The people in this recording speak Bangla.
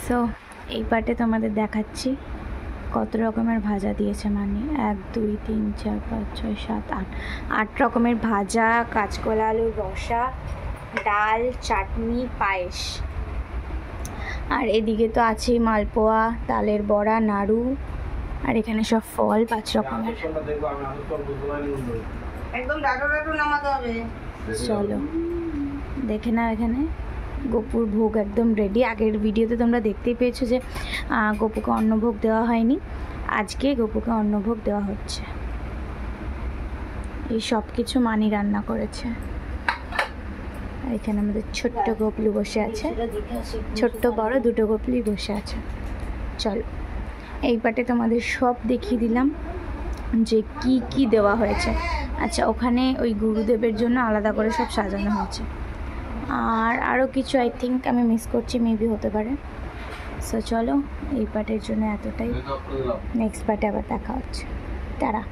সো এই পার্টে তোমাদের দেখাচ্ছি কত রকমের ভাজা দিয়েছে। মানে 1 2 3 4 5 6 7 8 8 রকমের ভাজা, কাঁচকলা আলুর রসা, ডাল, চাটনি, পায়েস। আর এদিকে তো আছেই মালপোয়া, তালের বড়া, নাড়ু, আর এখানে সব ফল 5 রকমের। একদম ডাটো ডাটো নামাতে হবে। চলো দেখে নাও। এখানে গোপুর ভোগ একদম রেডি। আগের ভিডিওতে তোমরা দেখতেই পেয়েছো যে গোপুকে অন্নভোগ দেওয়া হয়নি, আজকে গোপুকে অন্নভোগ দেওয়া হচ্ছে। এই সব কিছু মানি রান্না করেছে। আর এখানে আমাদের ছোট্ট গোপলু বসে আছে, ছোট্ট বড় দুটো গোপলুই বসে আছে। চলো এই পাটে তোমাদের সব দেখিয়ে দিলাম যে কি কি দেওয়া হয়েছে। আচ্ছা, ওখানে ওই গুরুদেবের জন্য আলাদা করে সব সাজানো হয়েছে। আর আরও কিছু আই থিঙ্ক আমি মিস করছি, মেবি হতে পারে। সো চলো এই পার্টের জন্য এতটাই, নেক্সট পার্টে আবার দেখা হচ্ছে। তারা